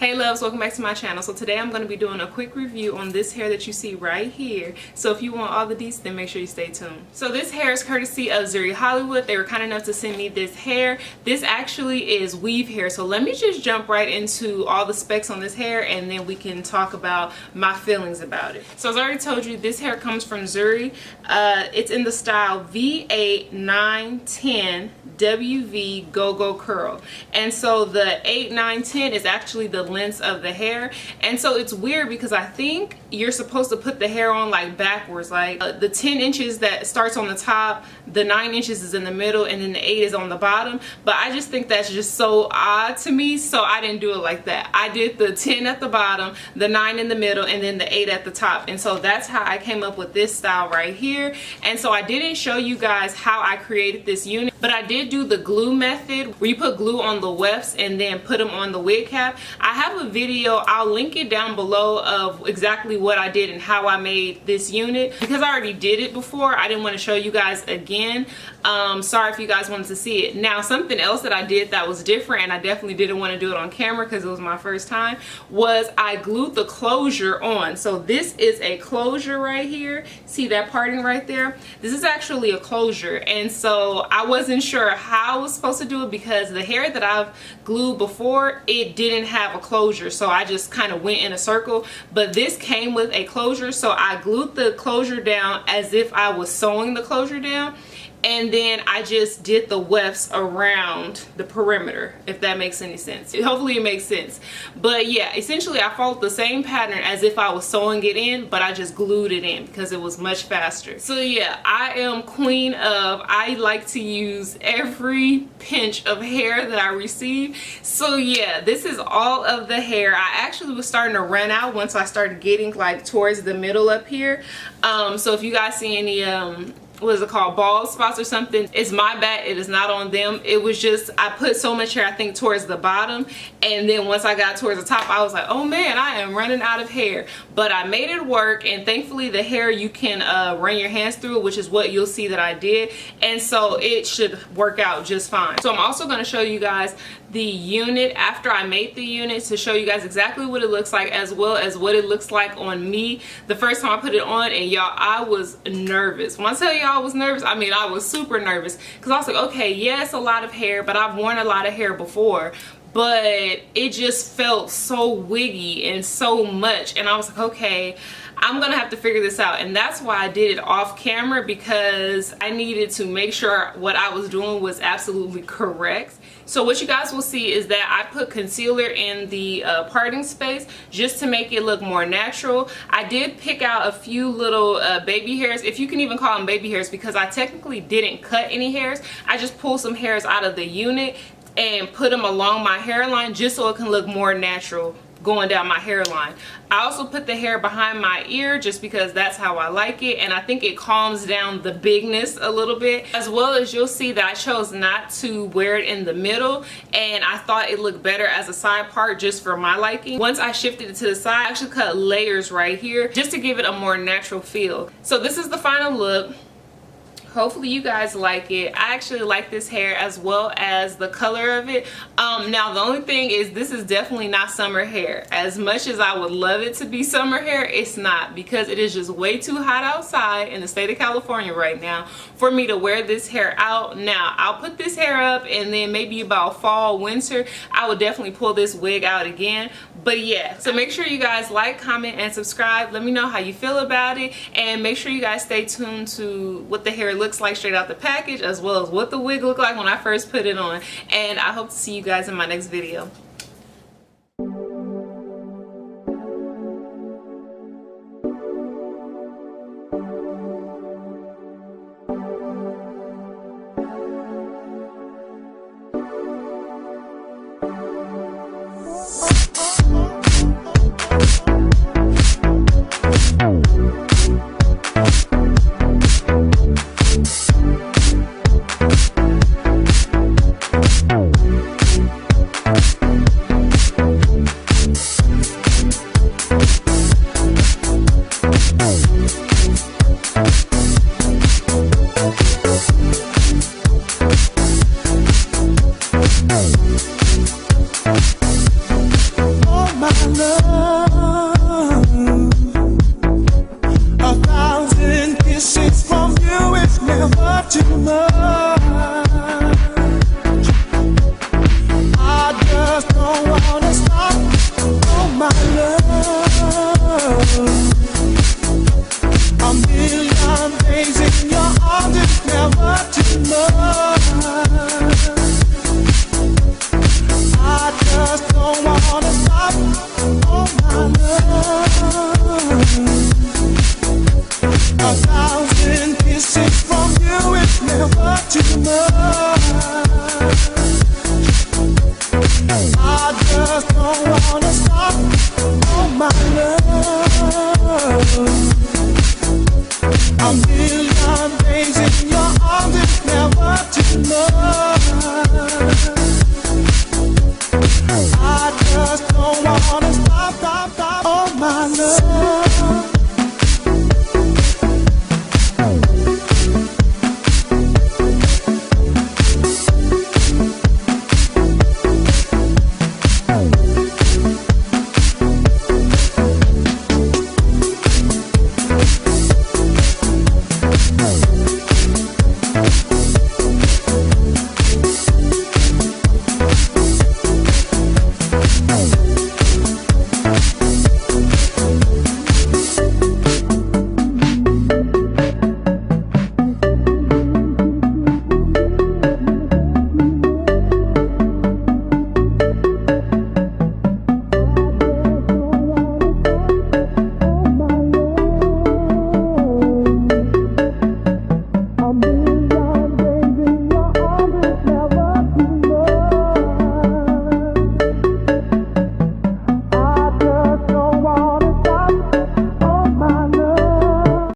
Hey loves, welcome back to my channel. So today I'm going to be doing a quick review on this hair that you see right here. So if you want all the deets, then make sure you stay tuned. So this hair is courtesy of Zury Hollywood. They were kind enough to send me this hair. This actually is weave hair. So let me just jump right into all the specs on this hair and then we can talk about my feelings about it. So as I already told you, this hair comes from Zury. It's in the style V8910 WV Gogo curl. And so the 8910 is actually the length of the hair, and so it's weird because I think you're supposed to put the hair on like backwards, like the 10 inches that starts on the top, the 9 inches is in the middle, and then the 8 is on the bottom. But I just think that's just so odd to me, so I didn't do it like that. I did the 10 at the bottom, the 9 in the middle, and then the 8 at the top. And so that's how I came up with this style right here. And so I didn't show you guys how I created this unit, but I did do the glue method where you put glue on the wefts and then put them on the wig cap. I have a video, I'll link it down below, of exactly what I did and how I made this unit. Because I already did it before, I didn't want to show you guys again. Sorry if you guys wanted to see it. Now, something else that I did that was different, and I definitely didn't want to do it on camera because it was my first time, was I glued the closure on. So this is a closure right here. See that parting right there? This is actually a closure, and so I wasn't sure how I was supposed to do it because the hair that I've glued before, it didn't have a closure, so I just kind of went in a circle. But this came with a closure, so I glued the closure down as if I was sewing the closure down, and then I just did the wefts around the perimeter, if that makes any sense. Hopefully it makes sense. But yeah, essentially I followed the same pattern as if I was sewing it in, but I just glued it in because it was much faster. So yeah, I am queen of, I like to use every pinch of hair that I receive. So yeah, this is all of the hair. I actually was starting to run out once I started getting like towards the middle up here. So if you guys see any what is it called, bald spots or something, it's my bad, it is not on them. It was just I put so much hair, I think, towards the bottom, and then once I got towards the top I was like, oh man, I am running out of hair. But I made it work, and thankfully the hair you can run your hands through it, which is what you'll see that I did, and so it should work out just fine. So I'm also going to show you guys the unit after I made the unit to show you guys exactly what it looks like, as well as what it looks like on me the first time I put it on. And y'all, I was nervous. When I tell y'all I was nervous, I mean I was super nervous, because I was like, okay, yes, a lot of hair, but I've worn a lot of hair before, but it just felt so wiggy and so much, and I was like, okay, I'm gonna have to figure this out. And that's why I did it off camera, because I needed to make sure what I was doing was absolutely correct. So what you guys will see is that I put concealer in the parting space just to make it look more natural. I did pick out a few little baby hairs, if you can even call them baby hairs, because I technically didn't cut any hairs. I just pulled some hairs out of the unit and put them along my hairline just so it can look more natural going down my hairline. I also put the hair behind my ear just because that's how I like it, and I think it calms down the bigness a little bit. As well as you'll see that I chose not to wear it in the middle, and I thought it looked better as a side part just for my liking. Once I shifted it to the side, I actually cut layers right here just to give it a more natural feel. So this is the final look. Hopefully you guys like it. I actually like this hair as well as the color of it. Now the only thing is, this is definitely not summer hair. As much as I would love it to be summer hair, it's not, because it is just way too hot outside in the state of California right now for me to wear this hair out. Now I'll put this hair up, and then maybe about fall, winter, I will definitely pull this wig out again. But yeah, so make sure you guys like, comment, and subscribe. Let me know how you feel about it, and make sure you guys stay tuned to what the hair looks like straight out the package, as well as what the wig looked like when I first put it on. And I hope to see you guys in my next video. love. 1,000 kisses from you is never too much. I just don't wanna stop, oh my love. A million days in your arms is never too much. I just don't wanna stop, oh my love. 1,000 kisses from you is never too much. I just don't wanna stop, oh my love. A million days in your arms is never too much. I just don't wanna stop, oh my love.